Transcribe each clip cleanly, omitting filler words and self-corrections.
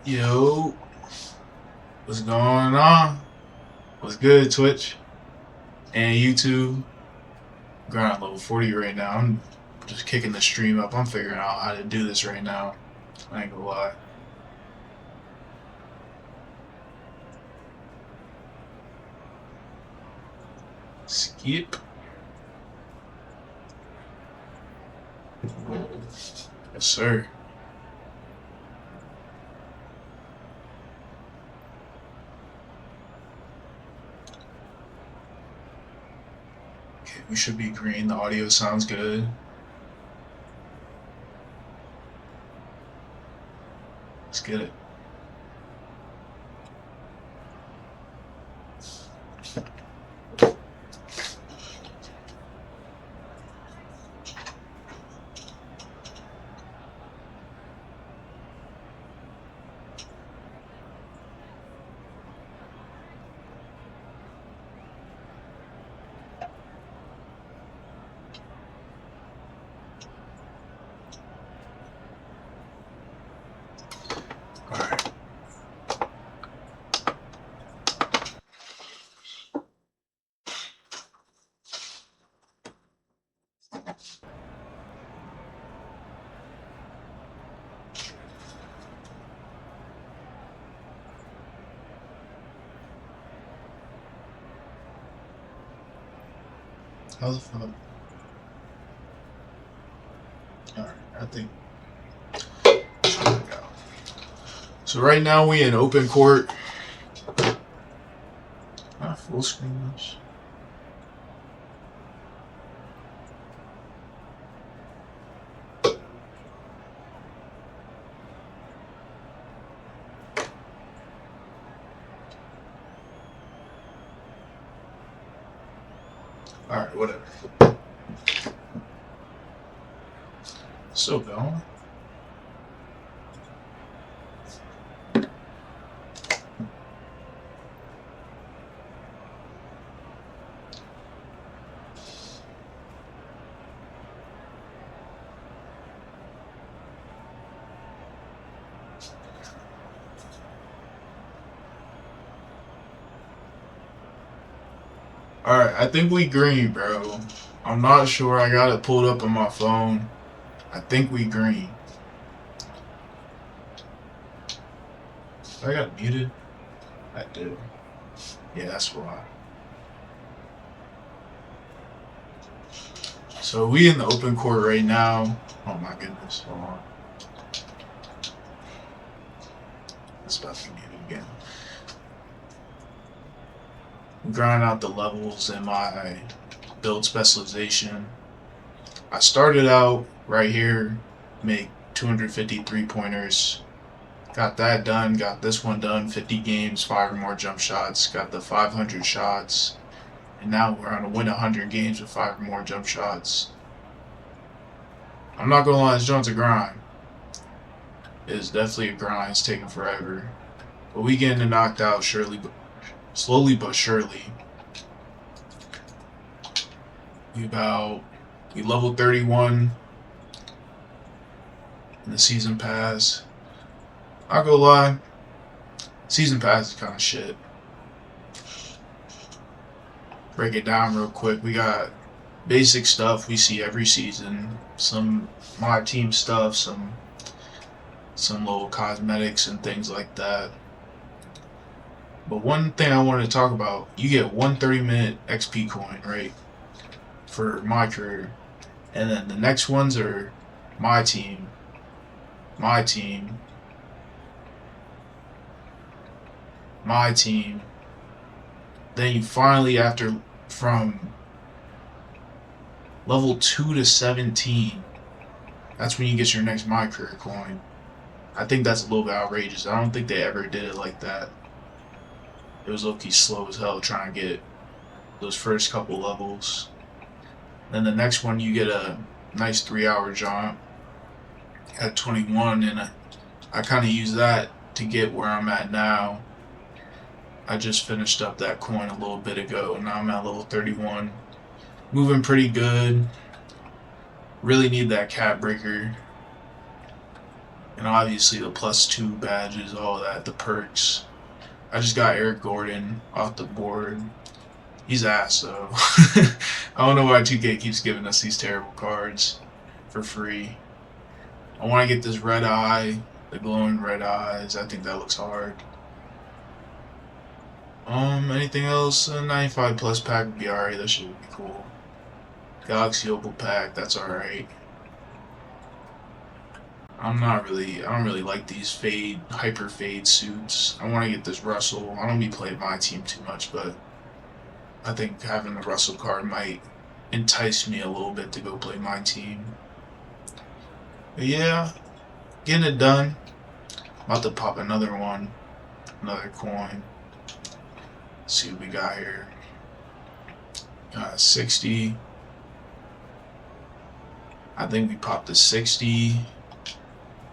Yo, what's going on? What's good, Twitch and YouTube? Grind level 40 right now. I'm just kicking the stream up. I'm figuring out how to do this right now. I ain't gonna lie. Skip. Yes, sir. Okay, we should be green. The audio sounds good. Let's get it. All right. How the fuck? All right, I think. So right now we in open court. Full screen. Alright, whatever. Still going. Alright, I think we green, bro. I'm not sure. I got it pulled up on my phone. I think we green. I got muted? I do. Yeah, that's why. So we in the open court right now. Oh my goodness. Hold on. It's about to be muted again. Grind out the levels in my build specialization. I started out right here, make 250 3-pointers. Got that done, got this one done, 50 games, 5 or more jump shots, got the 500 shots, and now we're on to win 100 games with 5 or more jump shots. I'm not gonna lie, this joint's a grind. It's definitely a grind, it's taking forever. But we getting knocked out slowly but surely. We level 31 in the season pass. Not gonna lie, season pass is kind of shit. Break it down real quick. We got basic stuff we see every season. Some my team stuff, some little cosmetics and things like that. But one thing I wanted to talk about, you get one 30-minute XP coin, right? For my career. And then the next ones are my team. Then you finally, from level 2 to 17, that's when you get your next My Career coin. I think that's a little bit outrageous. I don't think they ever did it like that. It was low-key slow as hell trying to get those first couple levels. Then the next one you get a nice 3-hour jump at 21, and I kind of use that to get where I'm at now. I just finished up that coin a little bit ago, and now I'm at level 31. Moving pretty good. Really need that cap breaker. And obviously the +2 badges, all that, the perks. I just got Eric Gordon off the board. He's ass though. I don't know why 2K keeps giving us these terrible cards for free. I want to get this red eye, the glowing red eyes. I think that looks hard. Anything else? A 95 plus pack would be alright. That should be cool. Galaxy Opal pack, that's alright. I don't really like these hyper fade suits. I want to get this Russell. I don't be playing my team too much, but I think having the Russell card might entice me a little bit to go play my team. But yeah, getting it done. About to pop another one, another coin. Let's see what we got here. 60. I think we popped a 60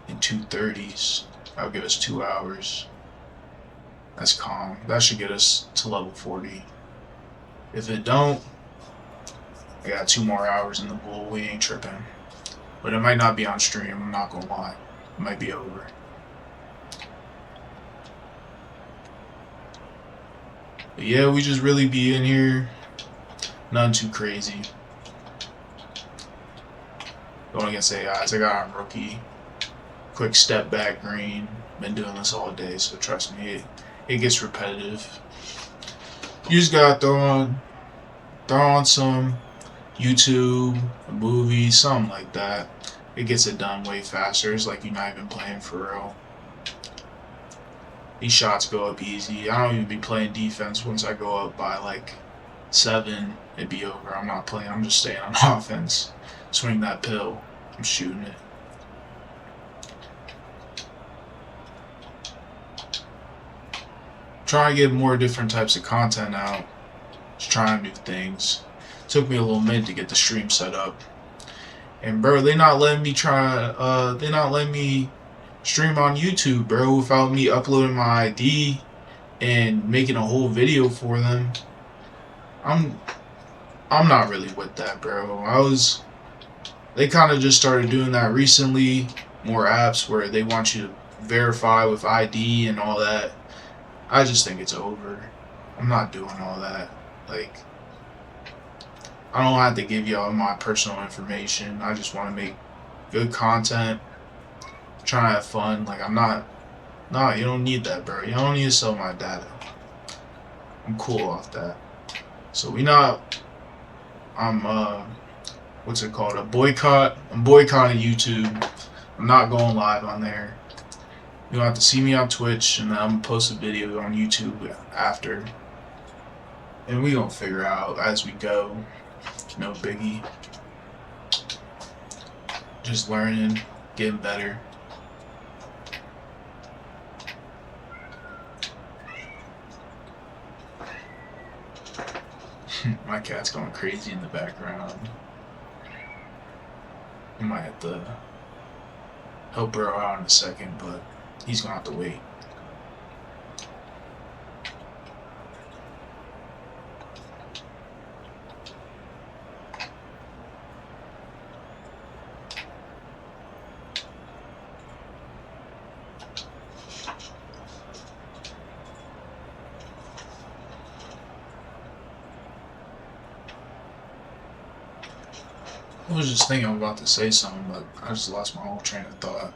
and 2 30s. That'll give us 2 hours. That's calm. That should get us to level 40. If it don't, I got 2 more hours in the bull. We ain't tripping. But it might not be on stream, I'm not gonna lie. It might be over. But yeah, we just really be in here. Nothing too crazy. Going against AIs. I got on rookie. Quick step back green. Been doing this all day, so trust me, it gets repetitive. You just gotta throw on some YouTube, a movie, something like that. It gets it done way faster. It's like you're not even playing for real. These shots go up easy. I don't even be playing defense. Once I go up by like 7, it'd be over. I'm not playing. I'm just staying on offense. Swing that pill. I'm shooting it. Trying to get more different types of content out. Just trying new things. Took me a little minute to get the stream set up. And bro, they not letting me stream on YouTube, bro, without me uploading my ID and making a whole video for them. I'm not really with that, bro. They kind of just started doing that recently. More apps where they want you to verify with ID and all that. I just think it's over. I'm not doing all that. Like, I don't have to give y'all my personal information. I just want to make good content. Trying to have fun. Like, nah, you don't need that, bro. You don't need to sell my data. I'm cool off that. So what's it called? A boycott. I'm boycotting YouTube. I'm not going live on there. You'll have to see me on Twitch, and then I'm gonna post a video on YouTube after. And we gonna figure out as we go. No biggie. Just learning, getting better. My cat's going crazy in the background. I might have to help her out in a second, but he's gonna have to wait. I was just thinking I'm about to say something, but I just lost my whole train of thought.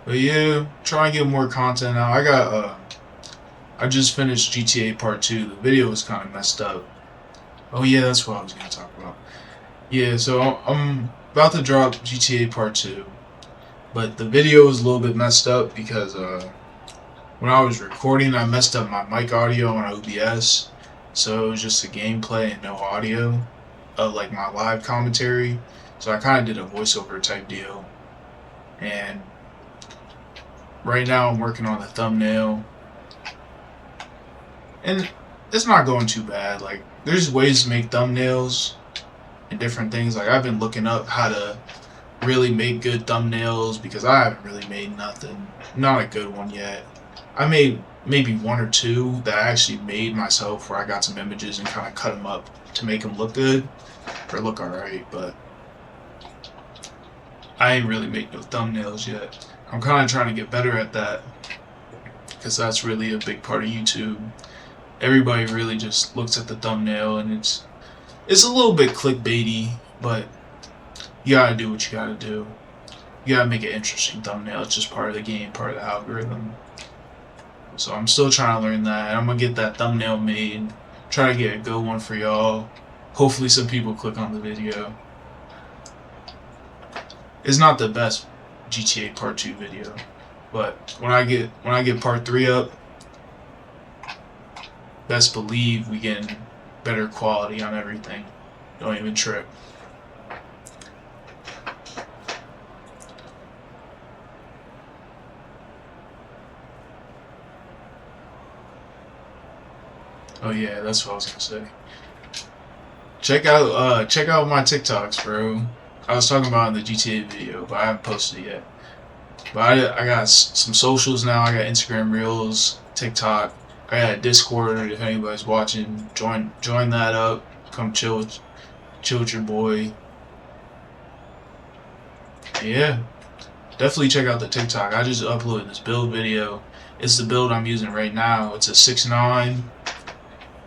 But yeah, try and get more content out. I just finished GTA Part 2. The video was kind of messed up. Oh yeah, that's what I was gonna talk about. Yeah, so I'm about to drop GTA Part 2. But the video was a little bit messed up because when I was recording, I messed up my mic audio on OBS. So it was just a gameplay and no audio of like my live commentary. So I kind of did a voiceover type deal. And right now I'm working on the thumbnail. And it's not going too bad. Like, there's ways to make thumbnails and different things. Like, I've been looking up how to really make good thumbnails because I haven't really made nothing. Not a good one yet. I made maybe one or two that I actually made myself, where I got some images and kind of cut them up to make them look good or look alright, but I ain't really made no thumbnails yet. I'm kind of trying to get better at that, because that's really a big part of YouTube. Everybody really just looks at the thumbnail, and it's a little bit clickbaity, but you gotta do what you gotta do. You gotta make an interesting thumbnail. It's just part of the game, part of the algorithm. So I'm still trying to learn that. I'm gonna get that thumbnail made, try to get a good one for y'all. Hopefully some people click on the video. It's not the best GTA Part 2 video, but when I get Part 3 up, best believe we getting better quality on everything. Don't even trip. Oh yeah, that's what I was gonna say. Check out my TikToks, bro. I was talking about in the GTA video, but I haven't posted it yet. But I got some socials now. I got Instagram Reels, TikTok. I got Discord. If anybody's watching, join that up. Come chill with your boy. Yeah, definitely check out the TikTok. I just uploaded this build video. It's the build I'm using right now. It's a 6.9.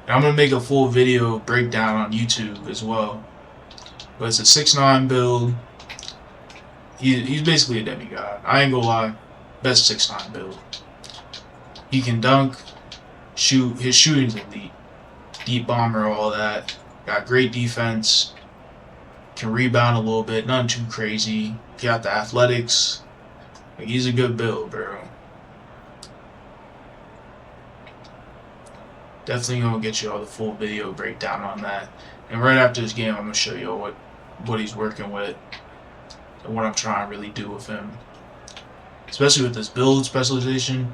And I'm gonna make a full video breakdown on YouTube as well. But it's a 6.9 build. He's basically a demigod. I ain't gonna lie. Best 6.9 build. He can dunk, shoot. His shooting's elite. Deep bomber, all that. Got great defense. Can rebound a little bit. Nothing too crazy. He got the athletics. Like, he's a good build, bro. Definitely gonna get you all the full video breakdown on that. And right after this game, I'm gonna show you what he's working with and what I'm trying to really do with him, especially with this build specialization.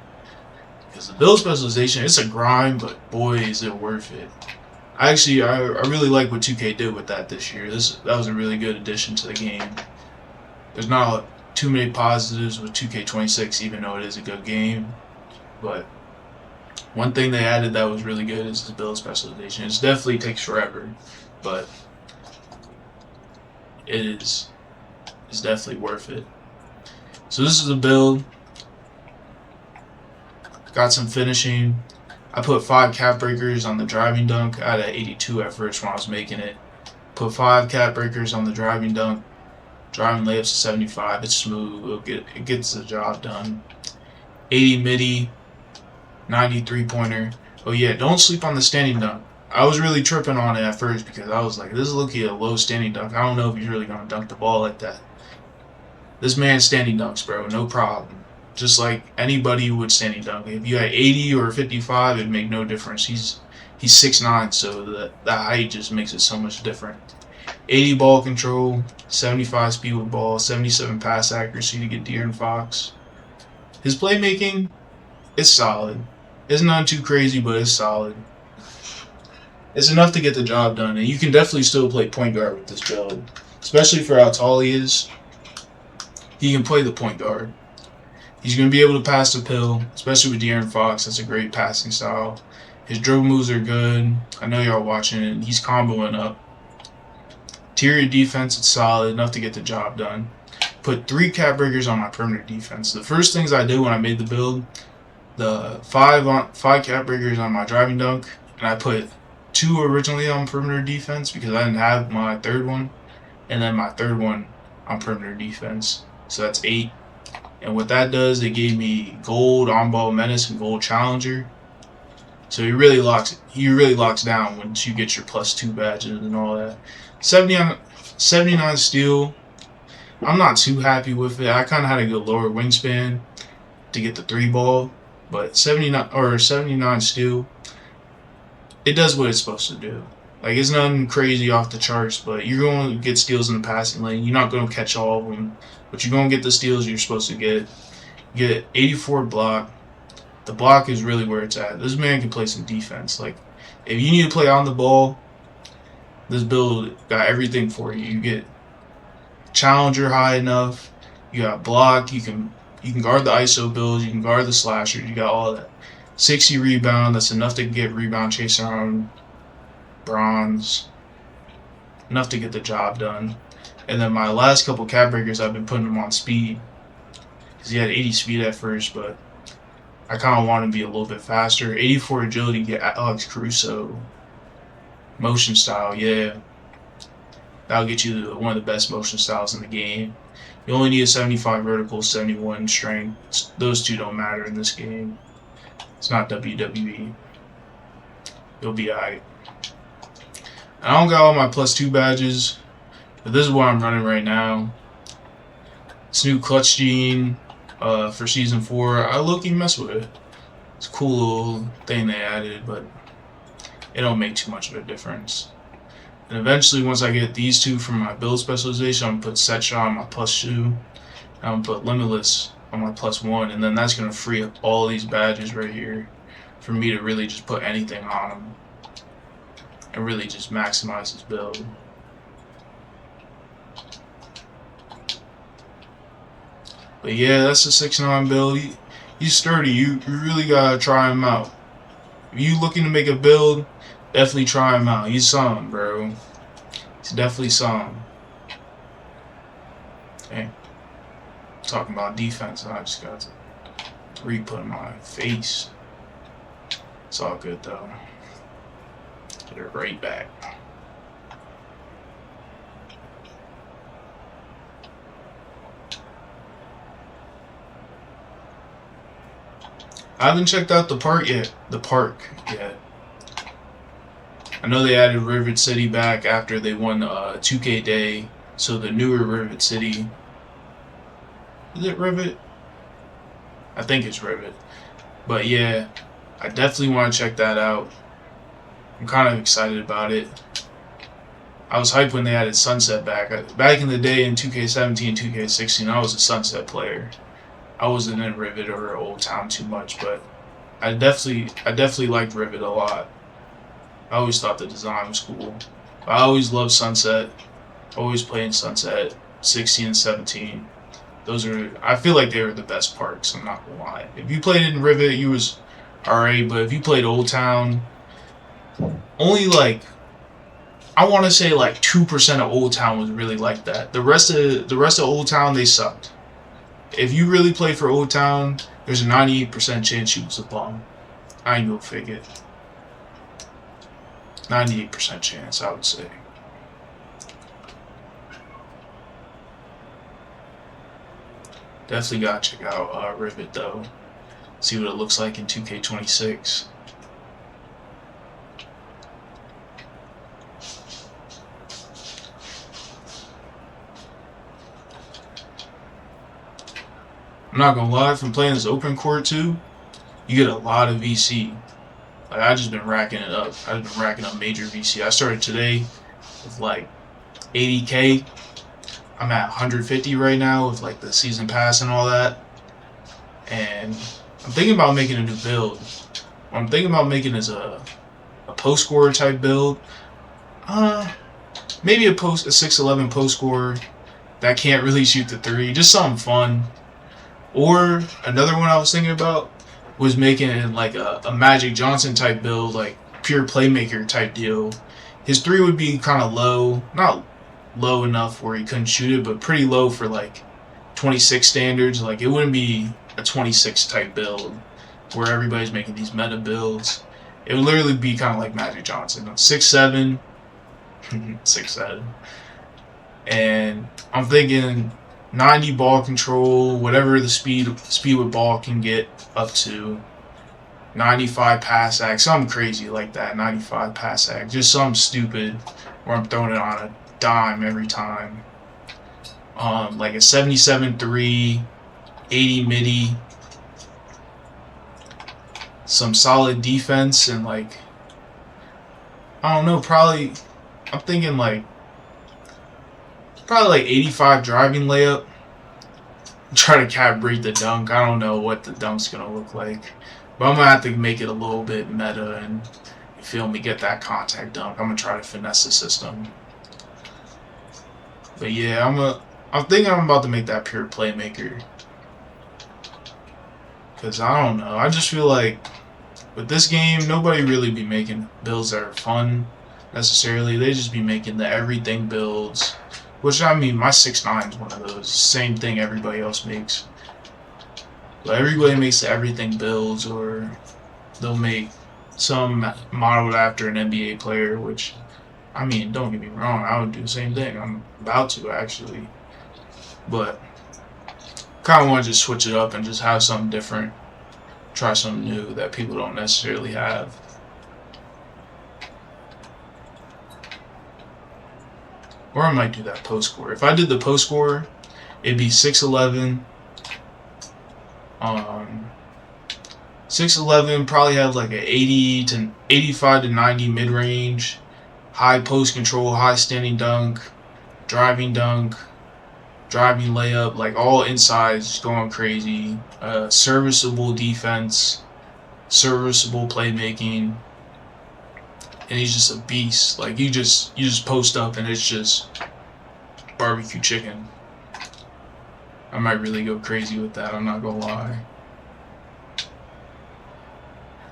Because the build specialization, it's a grind, but boy, is it worth it. I really like what 2K did with that this year. That was a really good addition to the game. There's not too many positives with 2K26, even though it is a good game, but one thing they added that was really good is the build specialization. It definitely takes forever, but it's definitely worth it. So this is a build. Got some finishing. I put 5 cap breakers on the driving dunk. I had an 82 at first when I was making it. Put 5 cap breakers on the driving dunk. Driving layups to 75. It's smooth. It gets the job done. 80 midi. 93 pointer. Oh yeah, don't sleep on the standing dunk. I was really tripping on it at first because I was like, this is looking at a low standing dunk. I don't know if he's really gonna dunk the ball like that. This man standing dunks, bro, no problem. Just like anybody would standing dunk. If you had 80 or 55, it'd make no difference. He's 6'9", so the height just makes it so much different. 80 ball control, 75 speed with ball, 77 pass accuracy to get De'Aaron Fox. His playmaking, it's solid. It's not too crazy, but it's solid. It's enough to get the job done, and you can definitely still play point guard with this build, especially for how tall he is. He can play the point guard. He's going to be able to pass the pill, especially with De'Aaron Fox. That's a great passing style. His dribble moves are good. I know y'all watching it. He's comboing up. Interior defense, it's solid, enough to get the job done. Put 3 cap breakers on my perimeter defense. The first things I did when I made the build, the 5 cap breakers on my driving dunk, and I put 2 originally on perimeter defense because I didn't have my third one, and then my third one on perimeter defense. So that's 8. And what that does, it gave me gold on-ball menace and gold challenger. So he really locks down once you get your +2 badges and all that. 79 steal. I'm not too happy with it. I kind of had a good lower wingspan to get the 3 ball, but 79 steal, it does what it's supposed to do. Like, it's nothing crazy off the charts, but you're going to get steals in the passing lane. You're not going to catch all of them, but you're going to get the steals you're supposed to get. You get 84 block. The block is really where it's at. This man can play some defense. Like, if you need to play on the ball, this build got everything for you. You get challenger high enough. You got block. You can guard the ISO builds. You can guard the slashers. You got all that. 60 rebound. That's enough to get rebound chasing around bronze. Enough to get the job done. And then my last couple cap breakers, I've been putting him on speed. Because he had 80 speed at first, but I kind of want him to be a little bit faster. 84 agility, get Alex Caruso. Motion style, yeah. That'll get you one of the best motion styles in the game. You only need a 75 vertical, 71 strength. Those two don't matter in this game. It's not WWE. You'll be alright. I don't got all my +2 badges, but this is what I'm running right now. This new clutch gene for season 4, I low-key mess with it. It's a cool little thing they added, but it don't make too much of a difference. And eventually, once I get these two from my build specialization, I'm gonna put set shot on my +2, and I'm gonna put limitless on my +1, and then that's gonna free up all these badges right here for me to really just put anything on them and really just maximize this build. But yeah, that's the 6'9" build. He's sturdy. You really gotta try him out. If you looking to make a build, definitely try him out. He's something, bro. He's definitely something. Hey, talking about defense, I just got to 3 put in my face. It's all good though. Get it right back. I haven't checked out the park yet. I know they added Rivet City back after they won 2K Day, so the newer Rivet City. Is it Rivet? I think it's Rivet. But yeah, I definitely want to check that out. I'm kind of excited about it. I was hyped when they added Sunset back. Back in the day in 2K17, 2K16, I was a Sunset player. I wasn't in Rivet or Old Town too much, but I definitely liked Rivet a lot. I always thought the design was cool. I always loved Sunset. Always playing Sunset, 16 and 17. I feel like they were the best parks, I'm not gonna lie. If you played in Rivet, you was alright, but if you played Old Town, only like, I want to say like 2% of Old Town was really like that. The rest of Old Town, they sucked. If you really play for Old Town, there's a 98% chance you was a bum. I ain't gonna fake it. 98% chance, I would say. Definitely gotta check out Rivet though. See what it looks like in 2K26. I'm not gonna lie, from playing this open court too, you get a lot of VC. Like, I just been racking it up. I've been racking up major VC. I started today with like 80K. I'm at 150 right now with like the season pass and all that. And I'm thinking about making a new build. What I'm thinking about making is a post scorer type build. Maybe a 6'11" post scorer that can't really shoot the 3. Just something fun. Or another one I was thinking about was making it like a Magic Johnson type build, like pure playmaker type deal. His 3 would be kind of low, not low enough where he couldn't shoot it, but pretty low for like 26 standards. Like, it wouldn't be a 26 type build where everybody's making these meta builds. It would literally be kind of like Magic Johnson, 6'7", 6'7", and I'm thinking 90 ball control, whatever the speed with ball can get up to. 95 pass act, something crazy like that. 95 pass act, just something stupid where I'm throwing it on a dime every time. Like a 77-3, 80 midi, some solid defense, and like, I don't know, probably I'm thinking like probably like 85 driving layup. Try to calibrate the dunk. I don't know what the dunk's gonna look like, but I'm gonna have to make it a little bit meta and, you feel me, get that contact dunk. I'm gonna try to finesse the system. But yeah, I'm thinking I'm about to make that pure playmaker. Cause I don't know. I just feel like With this game, nobody really be making builds that are fun necessarily. They just be making the everything builds, which I mean, my 6.9 is one of those. Same thing everybody else makes. But everybody makes the everything builds, or they'll make some modeled after an NBA player, which, I mean, don't get me wrong, I would do the same thing. I'm about to, actually. But kind of want to just switch it up and just have something different. Try something new that people don't necessarily have. Or I might do that post score. If I did the post score, it'd be 6'11". 6'11", probably have like an 85 to 90 mid range, high post control, high standing dunk, driving layup, like all insides, going crazy. Serviceable defense, serviceable playmaking, and he's just a beast. Like you just post up and it's just barbecue chicken. I might really go crazy with that, I'm not gonna lie.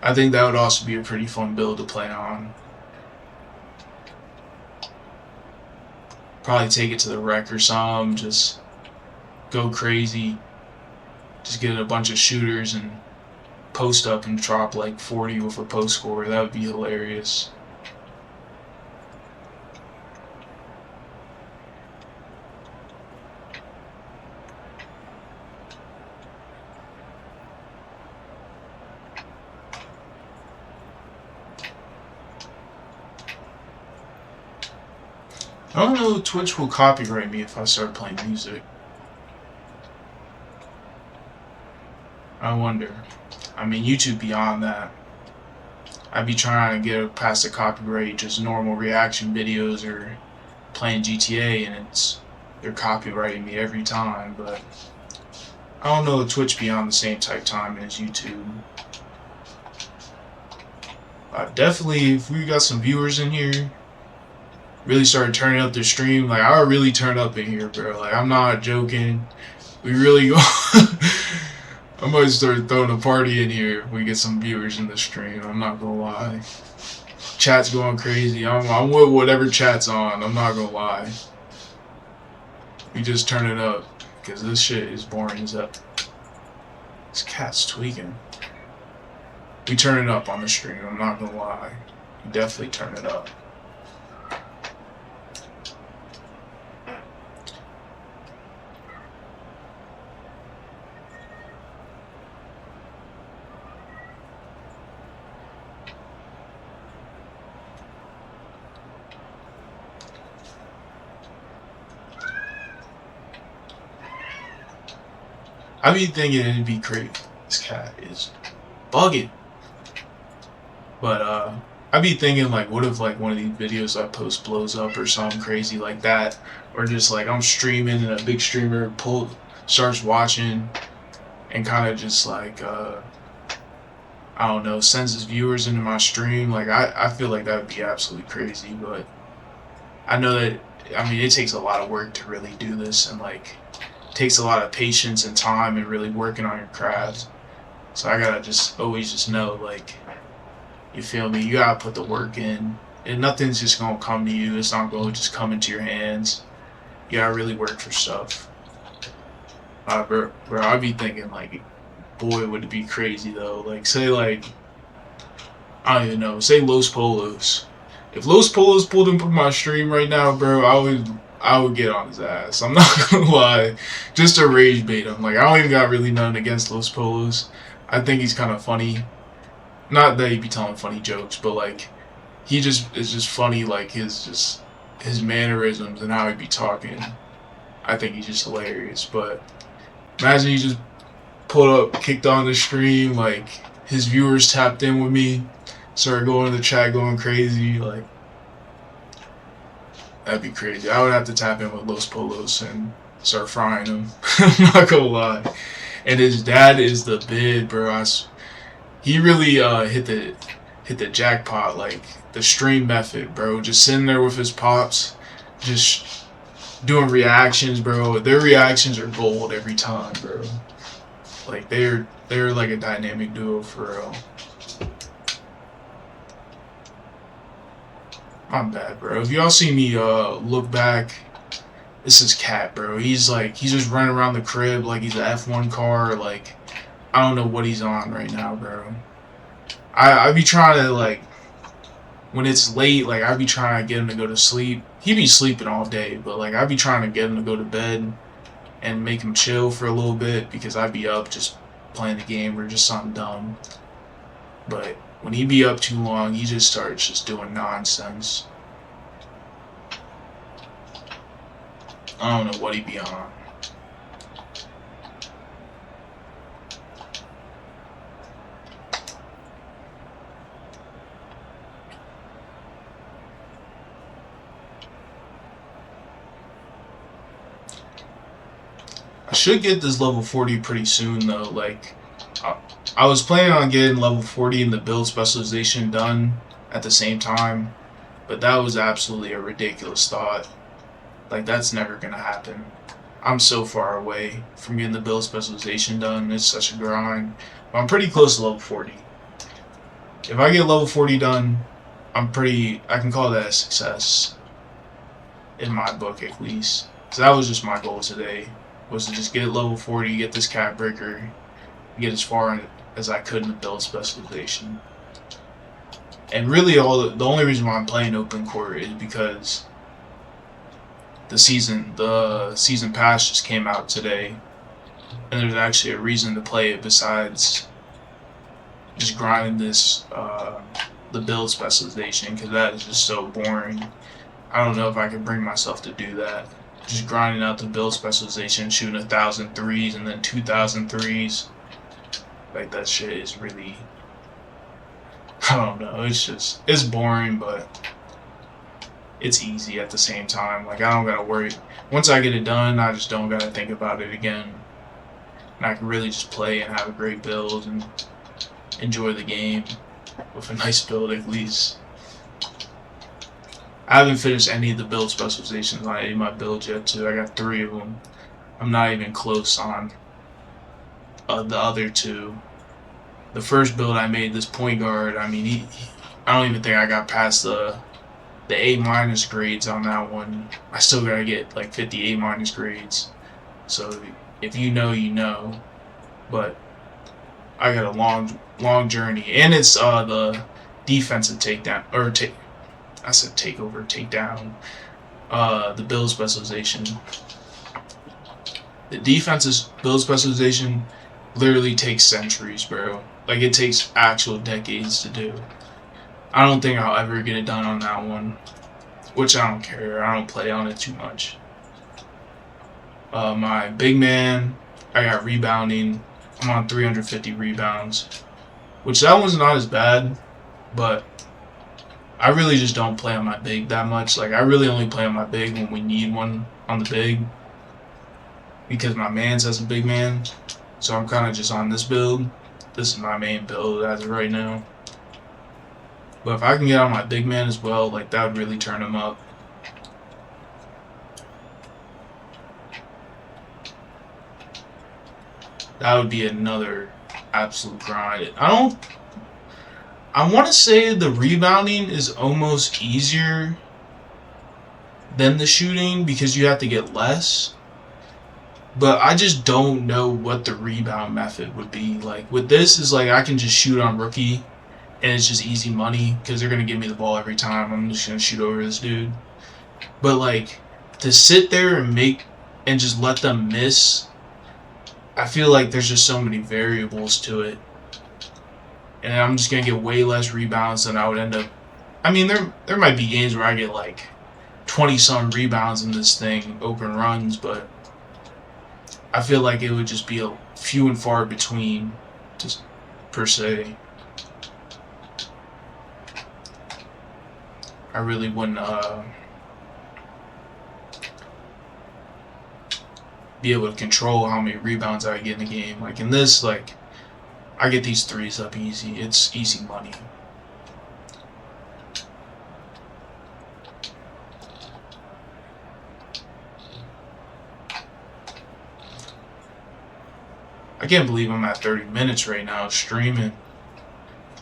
I think that would also be a pretty fun build to play on. Probably take it to the rec or something, just go crazy. Just get a bunch of shooters and post up and drop like 40 with a post score. That would be hilarious. I don't know if Twitch will copyright me if I start playing music. I wonder. I mean, YouTube beyond that. I'd be trying to get past the copyright, just normal reaction videos or playing GTA, and they're copyrighting me every time. But I don't know if Twitch be on the same type time as YouTube. Definitely, if we got some viewers in here, really started turning up the stream. Like, I would really turn up in here, bro. Like, I'm not joking. We really go. I might start throwing a party in here if we get some viewers in the stream. I'm not gonna lie. Chat's going crazy. I'm with whatever chat's on. I'm not gonna lie. We just turn it up because this shit is boring as hell. This cat's tweaking. We turn it up on the stream. I'm not gonna lie. We definitely turn it up. I be thinking it'd be great. This cat is bugging. But I be thinking, like, what if like one of these videos I post blows up or something crazy like that, or just like I'm streaming and a big streamer starts watching and kind of just like I don't know, sends his viewers into my stream. Like I feel like that would be absolutely crazy. But I know that, I mean, it takes a lot of work to really do this, and like takes a lot of patience and time and really working on your craft. So I gotta just always just know, like, you feel me, you gotta put the work in, and nothing's just gonna come to you. It's not gonna just come into your hands. You gotta really work for stuff. Bro, I'd be thinking, like, boy, would it be crazy though. Like, say, like, I don't even know, say Los Polos. If Los Polos pulled up my stream right now, bro, I would get on his ass. I'm not gonna lie. Just to rage bait him. Like, I don't even got really nothing against Los Polos. I think he's kind of funny. Not that he'd be telling funny jokes, but like, he just is just funny. Like his mannerisms and how he'd be talking. I think he's just hilarious. But imagine he just pulled up, kicked on the stream, like his viewers tapped in with me, started going to the chat, going crazy. Like, that'd be crazy. I would have to tap in with Los Polos and start frying him. I'm not gonna lie. And his dad is the bid, bro. He really hit the jackpot, like the stream method, bro. Just sitting there with his pops, just doing reactions, bro. Their reactions are gold every time, bro. Like they're like a dynamic duo for real. I'm bad, bro. If y'all see me look back, this is Cat, bro. He's just running around the crib like he's an F1 car. Like, I don't know what he's on right now, bro. I be trying to, like, when it's late, like, I be trying to get him to go to sleep. He be sleeping all day, but, like, I be trying to get him to go to bed and make him chill for a little bit because I be up just playing the game or just something dumb. But when he be up too long, he just starts just doing nonsense. I don't know what he be on. I should get this level 40 pretty soon though. Like, I was planning on getting level 40 and the build specialization done at the same time, but that was absolutely a ridiculous thought. Like, that's never gonna happen. I'm so far away from getting the build specialization done. It's such a grind. But I'm pretty close to level 40. If I get level 40 done, I can call that a success. In my book, at least. So that was just my goal today, was to just get level 40, get this cat breaker, get as far as I could in the build specialization. And really, the only reason why I'm playing open court is because the season pass just came out today, and there's actually a reason to play it besides just grinding the build specialization, because that is just so boring. I don't know if I can bring myself to do that. Just grinding out the build specialization, shooting 1,000 threes and then 2,000 threes. Like, that shit is really, I don't know, it's boring, but it's easy at the same time. Like, I don't gotta worry. Once I get it done, I just don't gotta think about it again. And I can really just play and have a great build and enjoy the game with a nice build at least. I haven't finished any of the build specializations on any of my builds yet, too. I got 3 of them. I'm not even close on the other 2. The first build I made, this point guard, I mean, I don't even think I got past the A- grades on that one. I still gotta get like 50 A- grades. So if you know, you know. But I got a long journey, and it's the defensive takedown I said takedown. The build specialization. The defensive build specialization literally takes centuries, bro. Like, it takes actual decades to do. I don't think I'll ever get it done on that one, which I don't care. I don't play on it too much. My big man, I got rebounding. I'm on 350 rebounds, which that one's not as bad, but I really just don't play on my big that much. Like, I really only play on my big when we need one on the big, because my man's has a big man. So I'm kind of just on this build. This is my main build as of right now. But if I can get on my big man as well, like, that would really turn him up. That would be another absolute grind. I want to say the rebounding is almost easier than the shooting because you have to get less. But I just don't know what the rebound method would be. Like, with this, is like I can just shoot on rookie, and it's just easy money because they're going to give me the ball every time. I'm just going to shoot over this dude. But, like, to sit there and just let them miss, I feel like there's just so many variables to it. And I'm just going to get way less rebounds than I would end up. I mean, there might be games where I get like 20-some rebounds in this thing, open runs, but I feel like it would just be a few and far between, just per se. I really wouldn't be able to control how many rebounds I get in the game. Like, in this, like, I get these threes up easy. It's easy money. I can't believe I'm at 30 minutes right now streaming.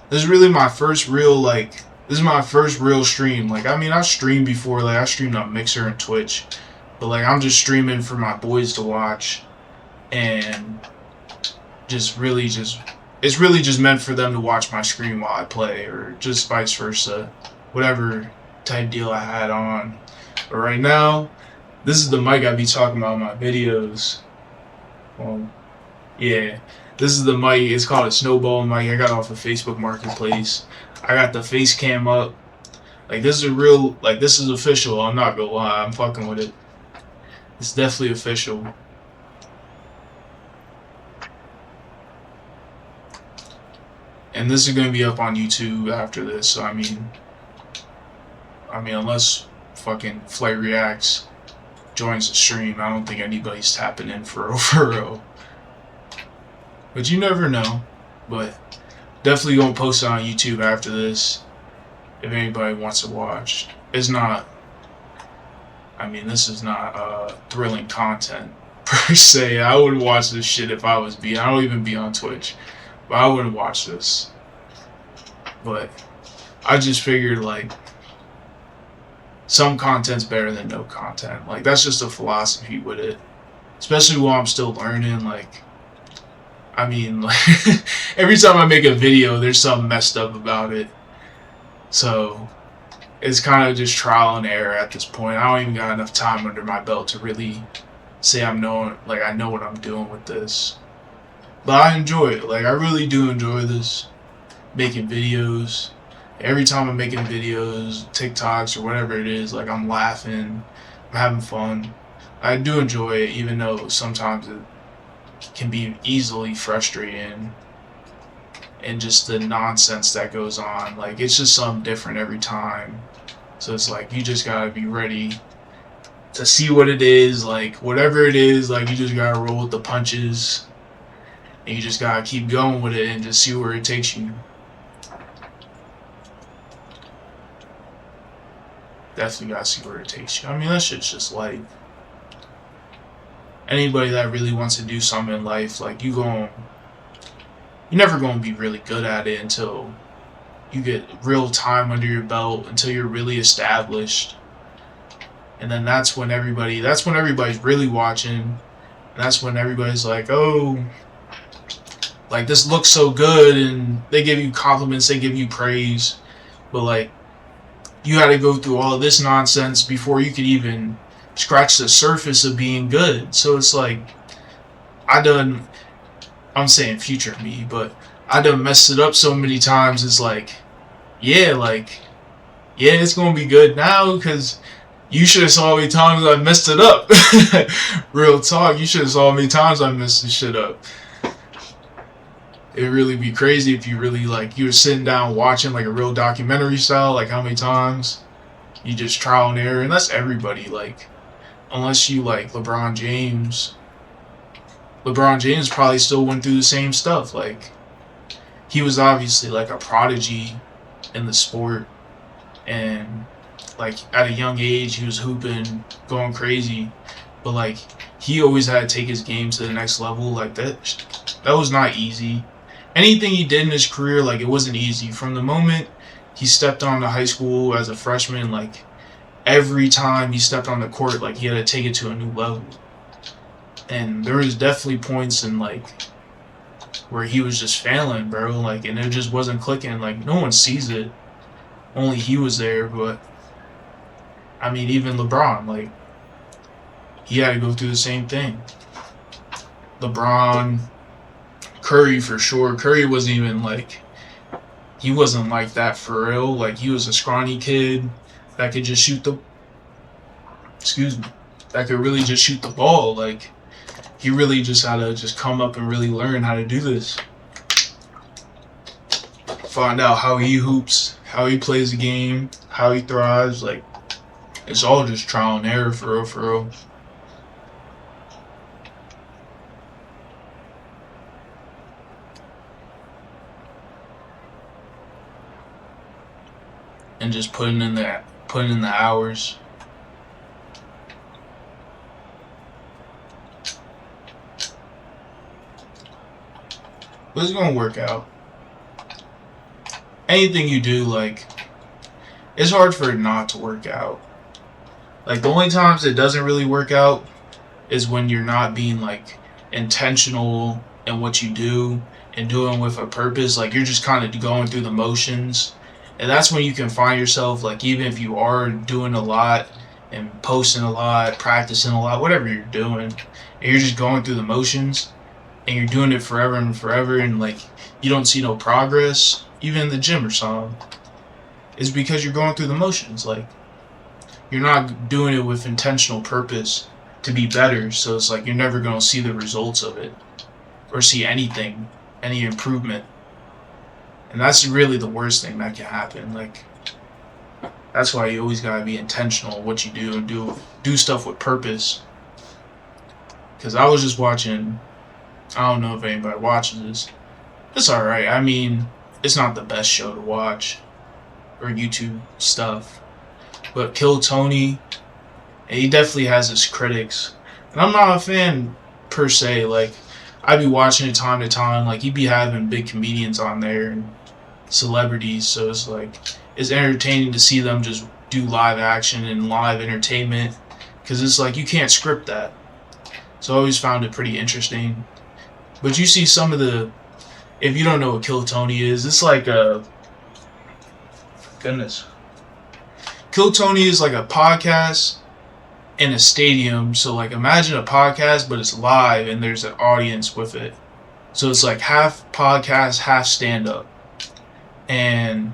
This is really my first real, like, This is my first real stream. Like, I mean, I've streamed before. Like, I streamed on Mixer and Twitch. But, like, I'm just streaming for my boys to watch. And just really just... It's really just meant for them to watch my screen while I play. Or just vice versa. Whatever type deal I had on. But right now, this is the mic I be talking about in my videos. Well, yeah. This is the mic. It's called a snowball mic. I got it off of Facebook Marketplace. I got the face cam up. Like, this is a real, like, this is official. I'm not gonna lie. I'm fucking with it. It's definitely official. And this is gonna be up on YouTube after this. So, I mean, unless fucking Flight Reacts joins the stream, I don't think anybody's tapping in for real. But you never know. But definitely gonna post it on YouTube after this if anybody wants to watch. It's not, I mean, this is not thrilling content per se. I wouldn't watch this shit if I was I don't even be on Twitch, but I wouldn't watch this. But I just figured, like, some content's better than no content. Like, that's just a philosophy with it. Especially while I'm still learning. Like, I mean, like, every time I make a video, there's something messed up about it. So, it's kind of just trial and error at this point. I don't even got enough time under my belt to really say I know what I'm doing with this. But I enjoy it. Like, I really do enjoy this. Making videos. Every time I'm making videos, TikToks or whatever it is, like, I'm laughing, I'm having fun. I do enjoy it, even though sometimes it can be easily frustrating. And just the nonsense that goes on. Like, it's just something different every time. So it's like, you just gotta be ready to see what it is. Like, whatever it is, like, you just gotta roll with the punches. And you just gotta keep going with it and just see where it takes you. Definitely gotta see where it takes you. I mean, that shit's just life. Anybody that really wants to do something in life, like, you're never gonna be really good at it until you get real time under your belt, until you're really established. And then that's when everybody's really watching. And that's when everybody's like, oh, like, this looks so good, and they give you compliments, they give you praise. But, like, you had to go through all of this nonsense before you could even scratch the surface of being good. So it's like, I'm saying future me, but I done messed it up so many times. It's like, yeah, it's gonna be good now, because you should have saw how many times I messed it up. Real talk, you should have saw how many times I messed this shit up. It'd really be crazy if you really, like, you were sitting down watching, like, a real documentary style, like, how many times you just trial and error. And that's everybody, like, unless you like LeBron James probably still went through the same stuff. Like, he was obviously, like, a prodigy in the sport, and, like, at a young age he was hooping, going crazy, but, like, he always had to take his game to the next level. Like, that was not easy. Anything he did in his career, like, it wasn't easy. From the moment he stepped on to high school as a freshman, like, every time he stepped on the court, like, he had to take it to a new level. And there was definitely points in, like, where he was just failing, bro. Like, and it just wasn't clicking. Like, no one sees it. Only he was there. But, I mean, even LeBron, like, he had to go through the same thing. LeBron, Curry for sure. Curry wasn't even, like, he wasn't like that for real. Like, he was a scrawny kid that could just shoot the, that could really just shoot the ball. Like, he really just had to just come up and really learn how to do this. Find out how he hoops, how he plays the game, how he thrives. Like, it's all just trial and error, for real. And just putting in the hours. But it's gonna work out. Anything you do, like, it's hard for it not to work out. Like, the only times it doesn't really work out is when you're not being, like, intentional in what you do and doing with a purpose. Like, you're just kind of going through the motions. And that's when you can find yourself, like, even if you are doing a lot and posting a lot, practicing a lot, whatever you're doing, and you're just going through the motions, and you're doing it forever and forever, and, like, you don't see no progress, even in the gym or something, is because you're going through the motions. Like, you're not doing it with intentional purpose to be better, so it's like you're never going to see the results of it or see anything, any improvement. And that's really the worst thing that can happen. Like, that's why you always got to be intentional what you do and do stuff with purpose. Because I was just watching, I don't know if anybody watches this. It's alright. I mean, it's not the best show to watch or YouTube stuff. But Kill Tony, and he definitely has his critics. And I'm not a fan per se. Like, I be watching it time to time. Like, he be having big comedians on there and celebrities. So it's like, it's entertaining to see them just do live action and live entertainment. Because it's like, you can't script that. So I always found it pretty interesting. But you see some of the, if you don't know what Kill Tony is, it's like a, goodness. Kill Tony is like a podcast in a stadium. So, like, imagine a podcast, but it's live and there's an audience with it. So it's like half podcast, half stand-up. And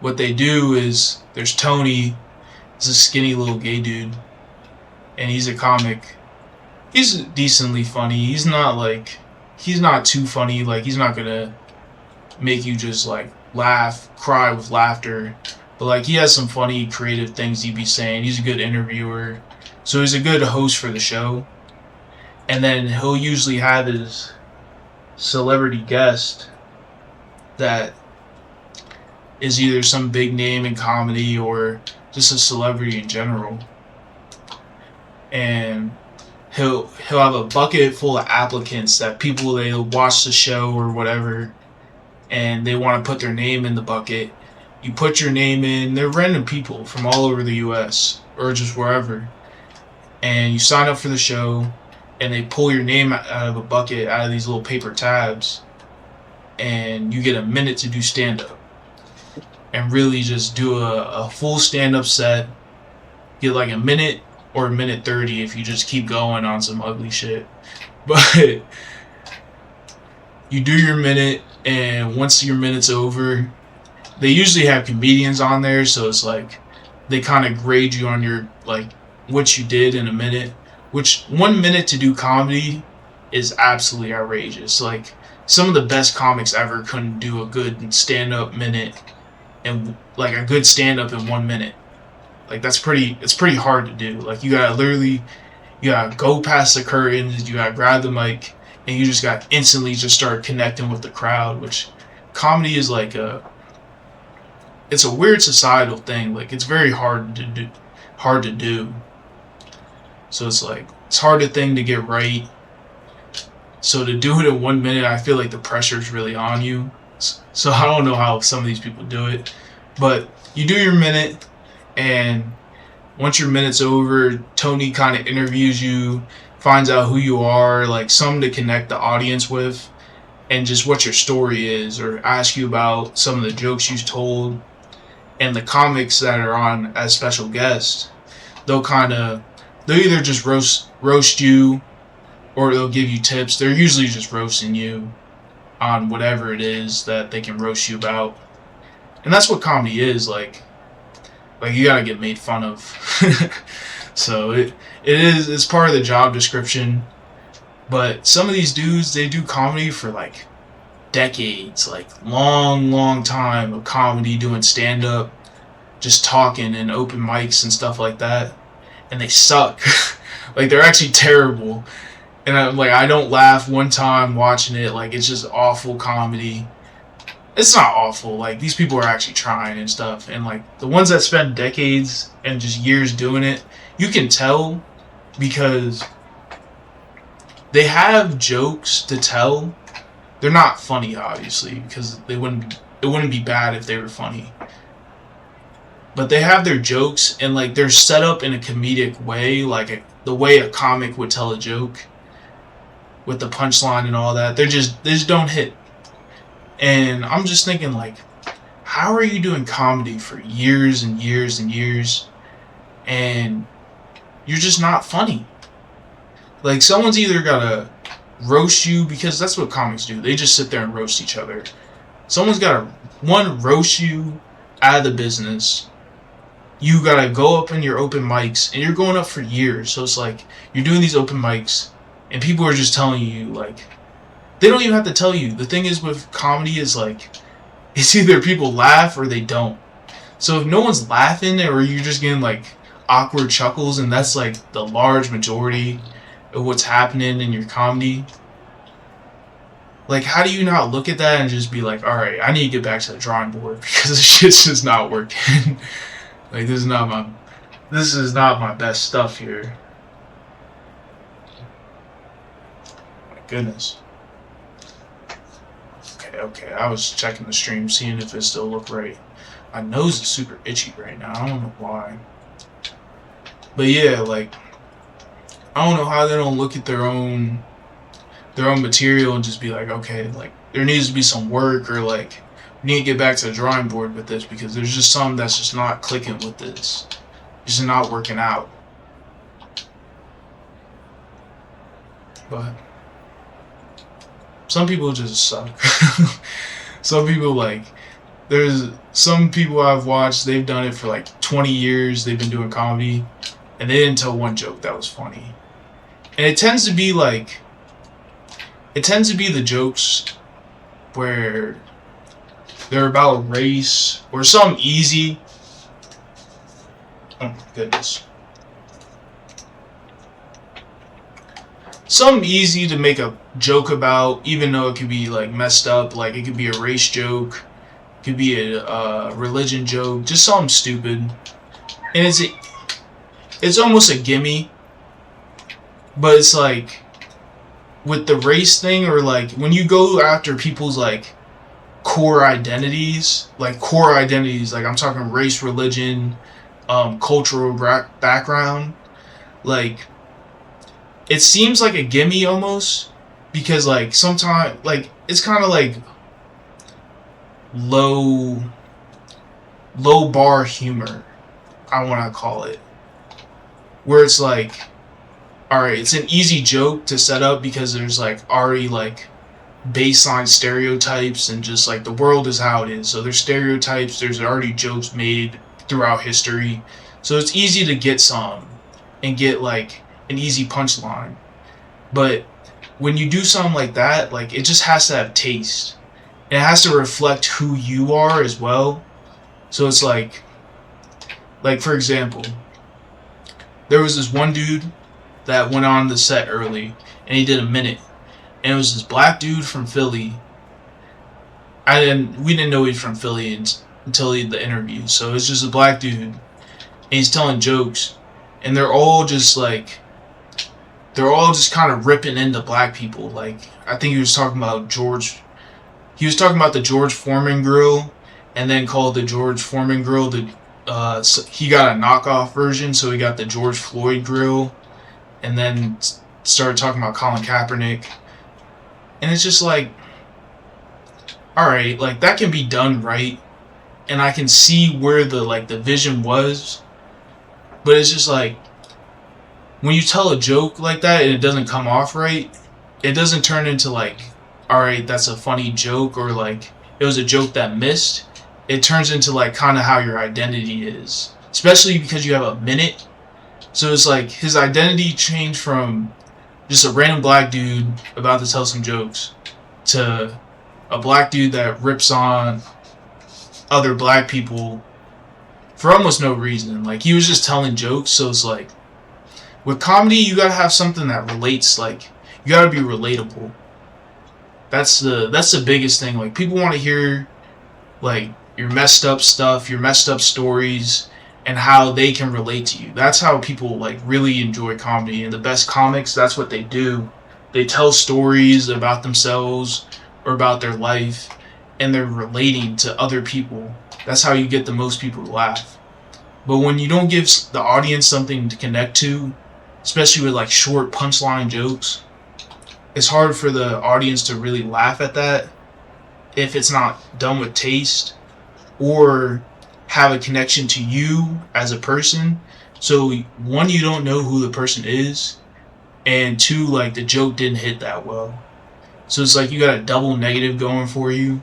what they do is, there's Tony. He's a skinny little gay dude. And he's a comic. He's decently funny. He's not too funny. Like, he's not gonna make you just, like, laugh, cry with laughter. But, like, he has some funny, creative things he'd be saying. He's a good interviewer. So he's a good host for the show. And then he'll usually have his celebrity guest that is either some big name in comedy or just a celebrity in general. And he'll have a bucket full of applicants that people, they'll watch the show or whatever, and they want to put their name in the bucket. You put your name in. They're random people from all over the U.S. or just wherever. And you sign up for the show, and they pull your name out of a bucket, out of these little paper tabs, and you get a minute to do stand-up. And really just do a full stand-up set. Get like a minute or a minute 30 if you just keep going on some ugly shit. But you do your minute, and once your minute's over, they usually have comedians on there, so it's like they kind of grade you on your, like, what you did in a minute. Which 1 minute to do comedy is absolutely outrageous. Like, some of the best comics ever couldn't do a good stand-up minute, and like a good stand-up in 1 minute. Like, it's pretty hard to do. Like, you gotta go past the curtains, you gotta grab the mic, and you just gotta instantly just start connecting with the crowd. Which comedy is like it's a weird societal thing. Like, it's very hard to do. So it's like, it's hard a thing to get right. So to do it in 1 minute, I feel like the pressure's really on you. So I don't know how some of these people do it. But you do your minute, and once your minute's over, Tony kind of interviews you, finds out who you are, like something to connect the audience with, and just what your story is, or ask you about some of the jokes you've told. And the comics that are on as special guests, they'll either just roast you, or they'll give you tips. They're usually just roasting you on whatever it is that they can roast you about. And that's what comedy is. Like you gotta get made fun of. So it's part of the job description. But some of these dudes, they do comedy for like decades, like long time of comedy, doing stand-up, just talking and open mics and stuff like that. And they suck. Like, they're actually terrible. And I don't laugh one time watching it. Like, it's just awful comedy. It's not awful. Like, these people are actually trying and stuff. And, like, the ones that spend decades and just years doing it, you can tell because they have jokes to tell. They're not funny, obviously, because it wouldn't be bad if they were funny. but they have their jokes, and like they're set up in a comedic way, like the way a comic would tell a joke with the punchline and all that. They just don't hit. And I'm just thinking, like, how are you doing comedy for years and years and years, and you're just not funny? Like, someone's either gotta roast you, because that's what comics do. They just sit there and roast each other. Someone's gotta, one, roast you out of the business. You gotta go up in your open mics, and you're going up for years. So it's like, you're doing these open mics, and people are just telling you, like, they don't even have to tell you. The thing is with comedy is, like, it's either people laugh or they don't. So if no one's laughing, or you're just getting, like, awkward chuckles, and that's, like, the large majority of what's happening in your comedy, like, how do you not look at that and just be like, alright, I need to get back to the drawing board, because this shit's just not working. Like, this is not my best stuff here. My goodness. Okay, I was checking the stream, seeing if it still looked right. My nose is super itchy right now. I don't know why. But yeah, like, I don't know how they don't look at their own material and just be like, okay, like, there needs to be some work, or like, we need to get back to the drawing board with this, because there's just something that's just not clicking with this. It's just not working out. But some people just suck. Some people, like, there's some people I've watched, they've done it for like 20 years, they've been doing comedy, and they didn't tell one joke that was funny. And it tends to be like, the jokes where they're about race, or something easy. Oh my goodness. Something easy to make a joke about, even though it could be like messed up. Like, it could be a race joke, it could be a religion joke, just something stupid. And it's almost a gimme. But it's like, with the race thing, or like when you go after people's like core identities, like I'm talking race, religion, cultural background, like, it seems like a gimme almost, because like sometimes, like, it's kind of like low bar humor, I want to call it, where it's like, alright, it's an easy joke to set up because there's like already like baseline stereotypes, and just like the world is how it is. So there's stereotypes, there's already jokes made throughout history. So it's easy to get some and get like an easy punchline. But when you do something like that, like, it just has to have taste. And it has to reflect who you are as well. So it's like for example, there was this one dude that went on the set early, and he did a minute, and it was this black dude from Philly. We didn't know he's from Philly until the interview. So it's just a black dude, and he's telling jokes, and they're all just kind of ripping into black people. Like, I think he was talking about the George Foreman grill, and then called the George Foreman grill he got a knockoff version, so he got the George Floyd grill. And then started talking about Colin Kaepernick. And it's just like, alright, like, that can be done right, and I can see where the vision was. But it's just like, when you tell a joke like that and it doesn't come off right, it doesn't turn into like, alright, that's a funny joke, or like, it was a joke that missed. It turns into like kind of how your identity is. Especially because you have a minute. So it's like, his identity changed from just a random black dude about to tell some jokes to a black dude that rips on other black people for almost no reason. Like, he was just telling jokes. So it's like, with comedy, you gotta have something that relates. Like, you gotta be relatable. That's the biggest thing. Like, people want to hear like your messed up stuff, your messed up stories, and how they can relate to you. That's how people like really enjoy comedy. And the best comics, that's what they do. They tell stories about themselves or about their life, and they're relating to other people. That's how you get the most people to laugh. But when you don't give the audience something to connect to, especially with like short punchline jokes, it's hard for the audience to really laugh at that if it's not done with taste or have a connection to you as a person. So one, you don't know who the person is, and two, like the joke didn't hit that well. So it's like you got a double negative going for you.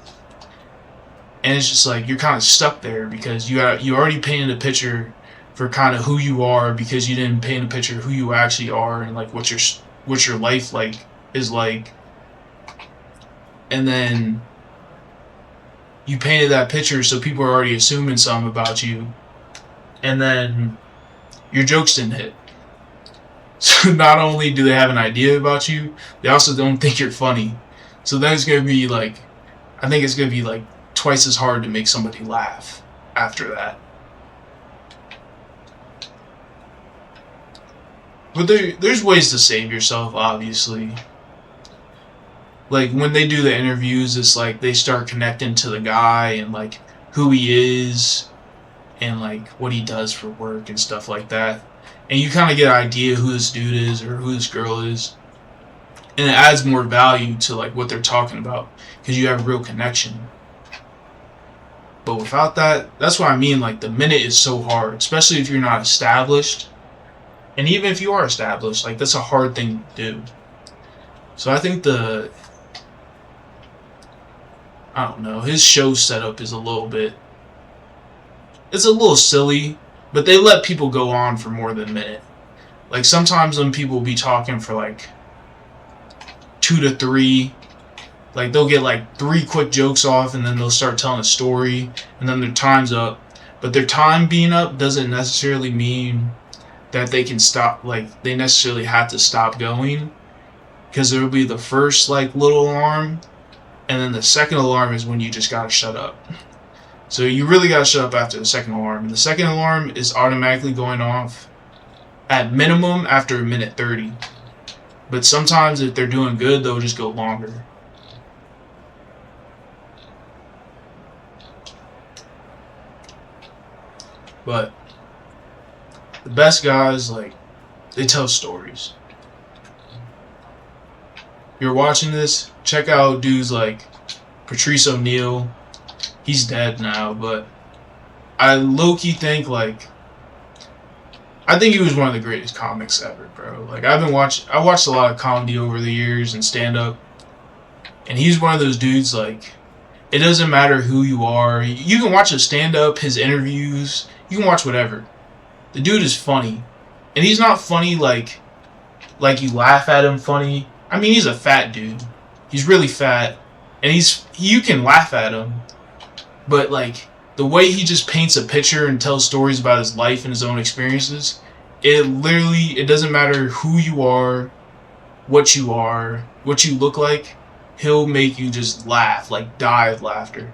And it's just like you're kind of stuck there because you already painted a picture for kind of who you are because you didn't paint a picture of who you actually are and like what your life like is like. And then you painted that picture so people are already assuming something about you. And then your jokes didn't hit. So not only do they have an idea about you, they also don't think you're funny. So then it's going to be like, I think it's going to be like twice as hard to make somebody laugh after that. But there's ways to save yourself, obviously. Like when they do the interviews, it's like they start connecting to the guy and like who he is and like what he does for work and stuff like that. And you kind of get an idea who this dude is or who this girl is. And it adds more value to like what they're talking about because you have a real connection. But without that, that's what I mean. Like the minute is so hard, especially if you're not established. And even if you are established, like that's a hard thing to do. So I think I don't know, his show setup is it's a little silly, but they let people go on for more than a minute. Like sometimes when people be talking for like 2 to 3, like they'll get like 3 quick jokes off and then they'll start telling a story and then their time's up. But their time being up doesn't necessarily mean that they can stop, like they necessarily have to stop going, because there will be the first like little alarm and then the second alarm is when you just gotta shut up. So you really gotta shut up after the second alarm, and the second alarm is automatically going off at minimum after a minute 30. But sometimes if they're doing good, they'll just go longer. But the best guys, like, they tell stories. You're watching this, check out dudes like Patrice O'Neal. He's dead now, but I low-key think, like, I think he was one of the greatest comics ever, bro. Like, I watched a lot of comedy over the years and stand-up, and he's one of those dudes, like, it doesn't matter who you are. You can watch his stand-up, his interviews, you can watch whatever. The dude is funny. And he's not funny like you laugh at him funny. I mean, he's a fat dude. He's really fat. And you can laugh at him. But, like, the way he just paints a picture and tells stories about his life and his own experiences, it doesn't matter who you are, what you look like, he'll make you just laugh, like die of laughter.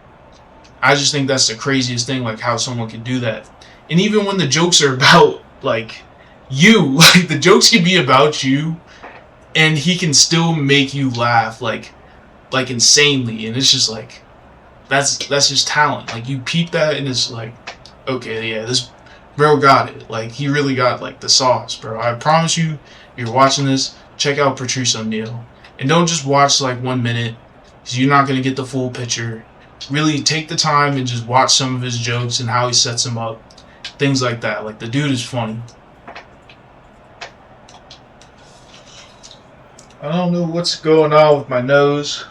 I just think that's the craziest thing, like how someone can do that. And even when the jokes are about, like, you, like the jokes can be about you, and he can still make you laugh, like insanely. And it's just like, that's just talent. Like, you peep that and it's like, okay, yeah, this bro got it. Like, he really got, like, the sauce, bro. I promise you, you're watching this, check out Patrice O'Neal. And don't just watch, like, 1 minute, because you're not going to get the full picture. Really take the time and just watch some of his jokes and how he sets them up. Things like that. Like, the dude is funny. I don't know what's going on with my nose.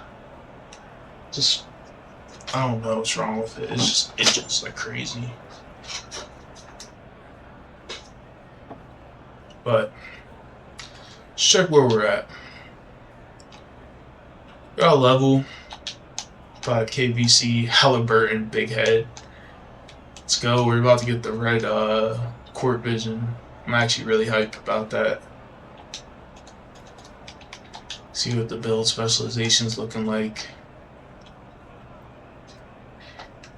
I don't know what's wrong with it. It's just like crazy. But let's check where we're at. Got a level 5 KVC Halliburton big head. Let's go. We're about to get the red court vision. I'm actually really hyped about that. See what the build specialization's looking like.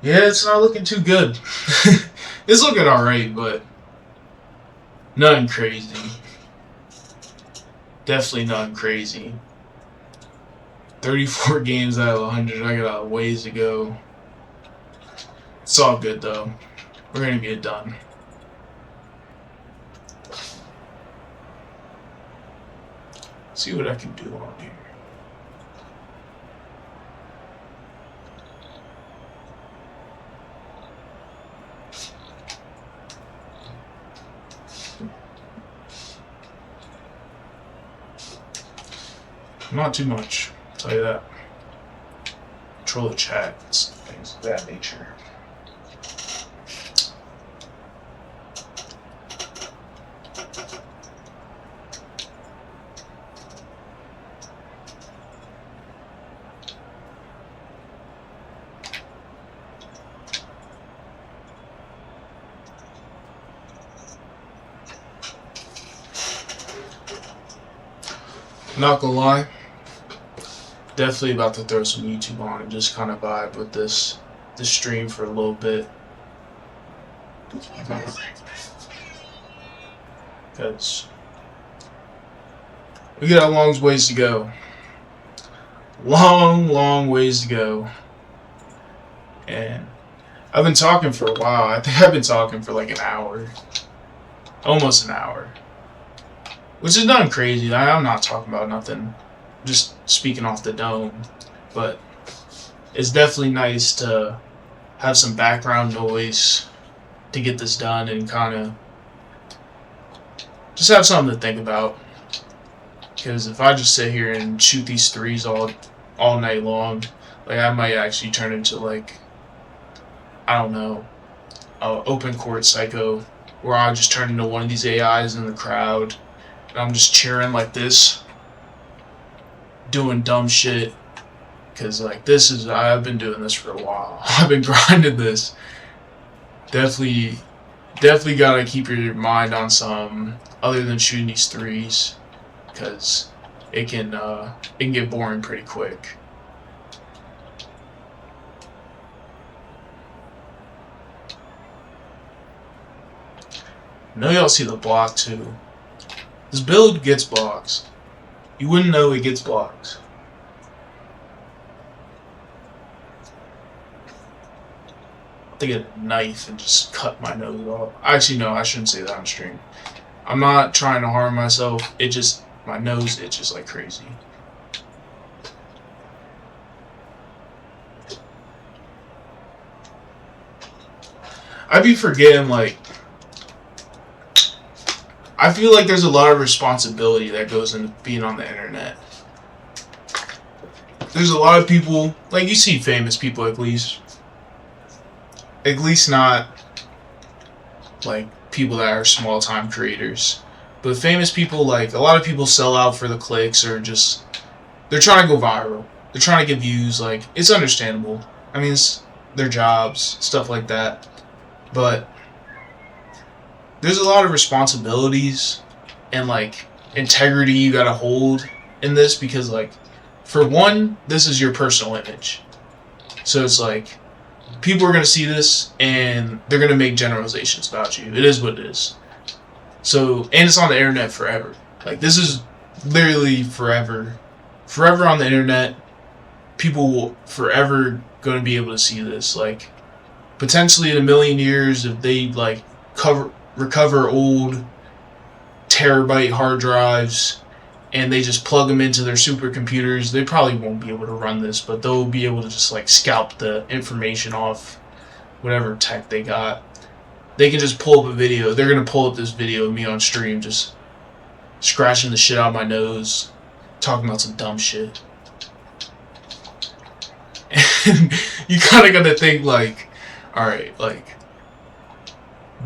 Yeah, it's not looking too good. It's looking alright, but nothing crazy. Definitely nothing crazy. 34 games out of 100. I got a ways to go. It's all good, though. We're going to get it done. see what I can do on here. Not too much, I'll tell you that. Control the chat, things of that nature. Not gonna lie, definitely about to throw some YouTube on and just kind of vibe with this stream for a little bit. Because we got a long ways to go. Long ways to go. And I've been talking for a while. I think I've been talking for like an hour. Almost an hour. Which is nothing crazy. I'm not talking about nothing. Just speaking off the dome. But it's definitely nice to have some background noise to get this done and kind of just have something to think about. Because if I just sit here and shoot these threes all night long, like I might actually turn into like, I don't know, open court psycho, where I just turn into one of these AIs in the crowd. And I'm just cheering like this, doing dumb shit, because like I've been doing this for a while. I've been grinding this. Definitely gotta keep your mind on some other than shooting these threes, because it can get boring pretty quick. I know y'all see the block too. This build gets blocks. You wouldn't know it gets blocks. To get a knife and just cut my nose off. Actually, no, I shouldn't say that on stream. I'm not trying to harm myself. My nose itches like crazy. I be forgetting, like, I feel like there's a lot of responsibility that goes into being on the internet. There's a lot of people, like you see famous people at least not like people that are small time creators, but famous people, like a lot of people sell out for the clicks or just they're trying to go viral. They're trying to get views. Like, it's understandable. I mean, it's their jobs, stuff like that. But there's a lot of responsibilities and like integrity you gotta hold in this, because like, for one, this is your personal image. So it's like, people are gonna see this and they're gonna make generalizations about you. It is what it is. So, and it's on the internet forever. Like, this is literally forever on the internet. People will forever gonna be able to see this. Like, potentially in a million years, if they like recover old terabyte hard drives and they just plug them into their supercomputers, they probably won't be able to run this, but they'll be able to just like scalp the information off whatever tech they got. They can just pull up a video. They're gonna pull up this video of me on stream just scratching the shit out of my nose, talking about some dumb shit. And you kind of gotta think like, alright, like,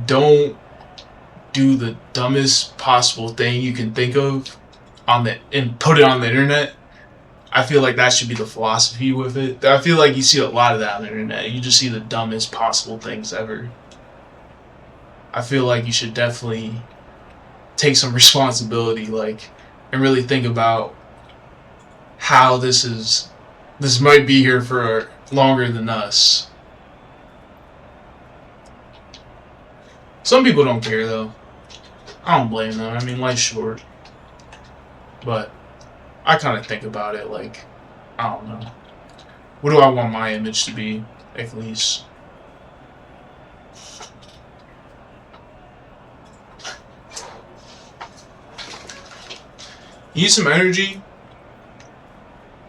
don't do the dumbest possible thing you can think of and put it on the internet. I feel like that should be the philosophy with it. I feel like you see a lot of that on the internet. You just see the dumbest possible things ever. I feel like you should definitely take some responsibility, like, and really think about how this might be here for longer than us. Some people don't care though. I don't blame them. I mean, life's short. But I kind of think about it like, I don't know. What do I want my image to be, at least? Need some energy?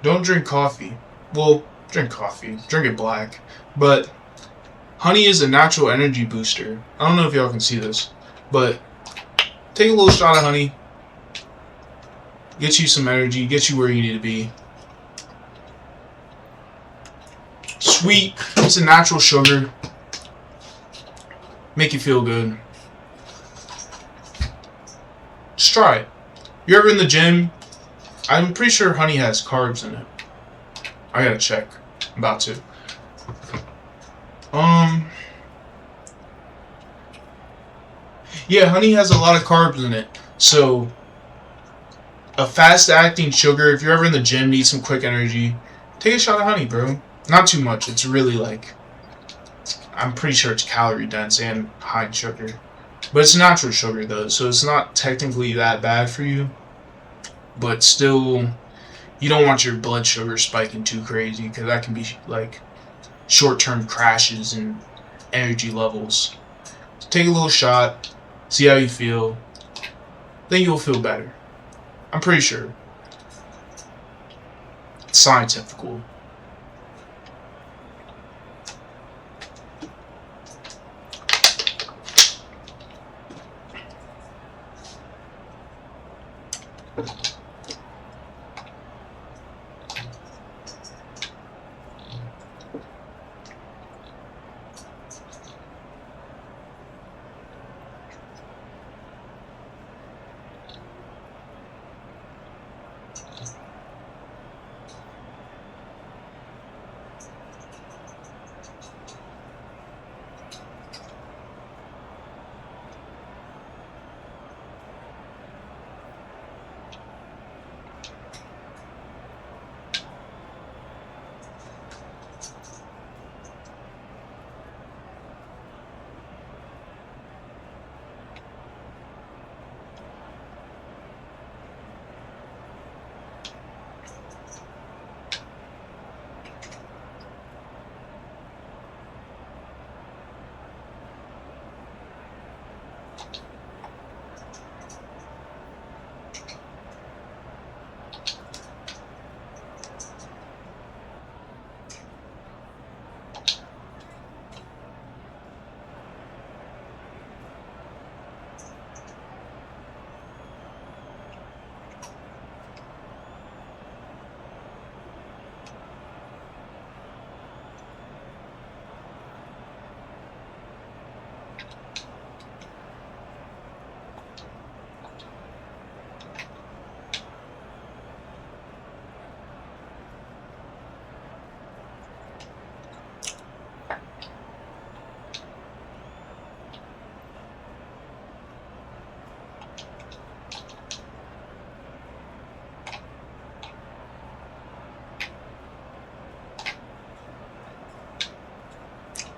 Don't drink coffee. Well, drink coffee. Drink it black. But honey is a natural energy booster. I don't know if y'all can see this, but take a little shot of honey. Get you some energy. Get you where you need to be. Sweet. It's a natural sugar. Make you feel good. Just try it. You're ever in the gym? I'm pretty sure honey has carbs in it. I gotta check. I'm about to. Yeah, honey has a lot of carbs in it. So, a fast-acting sugar, if you're ever in the gym, need some quick energy, take a shot of honey, bro. Not too much. It's really like, I'm pretty sure it's calorie dense and high in sugar. But it's natural sugar, though, so it's not technically that bad for you. But still, you don't want your blood sugar spiking too crazy, because that can be like short-term crashes in energy levels. So take a little shot, see how you feel, then you'll feel better. I'm pretty sure. It's scientifical.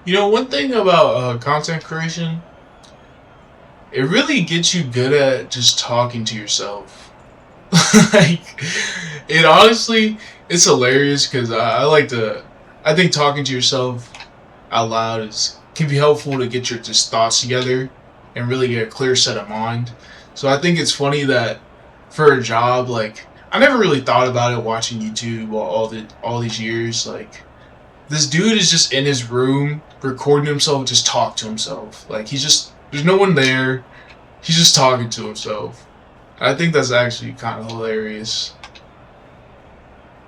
You know, one thing about content creation, it really gets you good at just talking to yourself. Like, it honestly, it's hilarious because I think talking to yourself out loud can be helpful to get your just thoughts together and really get a clear set of mind. So I think it's funny that for a job, like, I never really thought about it watching YouTube all these years. Like, this dude is just in his room recording himself, just talk to himself. Like, there's no one there. He's just talking to himself. I think that's actually kind of hilarious.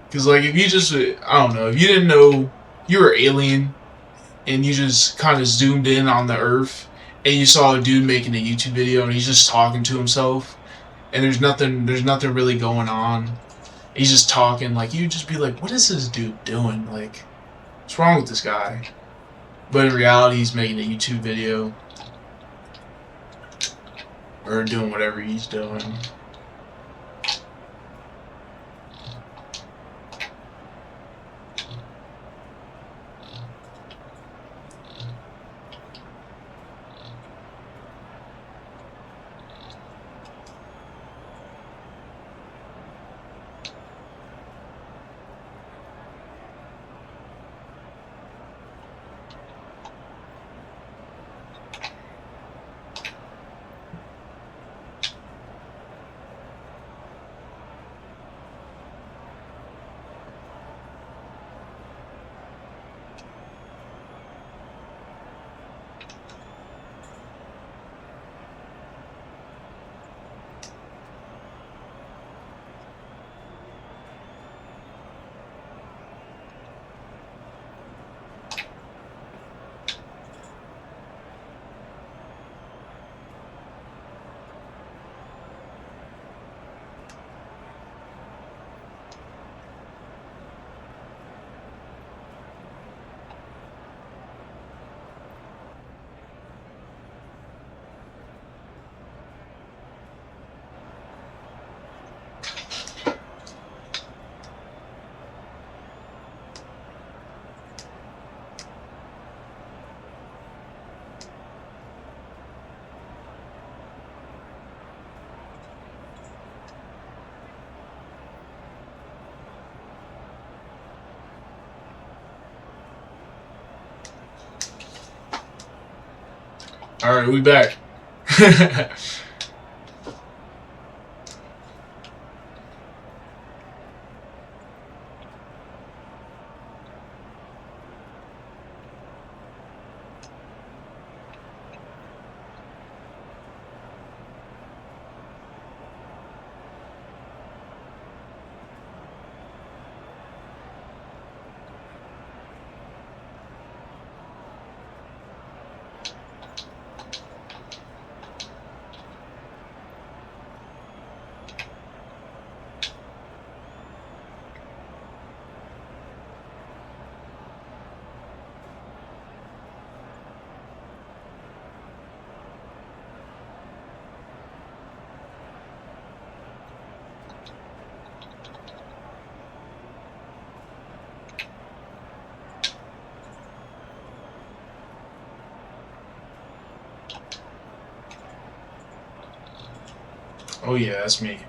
Because, like, if you just, I don't know, if you didn't know you were alien and you just kind of zoomed in on the Earth and you saw a dude making a YouTube video and he's just talking to himself and there's nothing really going on. He's just talking, like, you'd just be like, what is this dude doing? Like, what's wrong with this guy? But in reality, he's making a YouTube video or doing whatever he's doing. All right, we back. Oh yeah, that's me.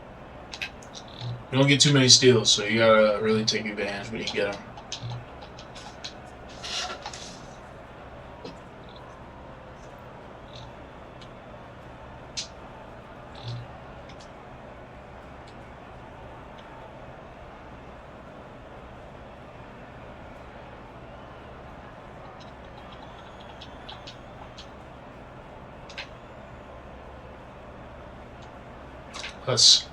You don't get too many steals, so you gotta really take advantage when you get them. Plus,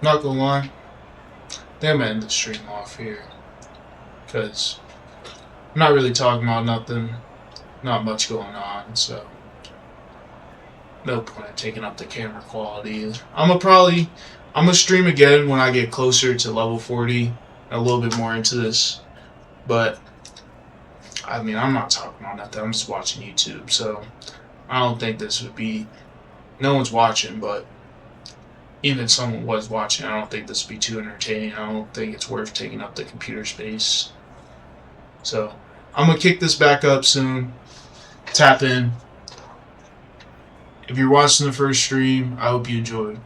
Not gonna lie, I'm gonna end the stream off here because I'm not really talking about nothing, not much going on, so no point in taking up the camera quality. I'm gonna stream again when I get closer to level 40, a little bit more into this, but I mean, I'm not talking about nothing, I'm just watching YouTube, so I don't think this would be, no one's watching, but even if someone was watching, I don't think this would be too entertaining. I don't think it's worth taking up the computer space. So I'm gonna kick this back up soon. Tap in. If you're watching the first stream, I hope you enjoyed.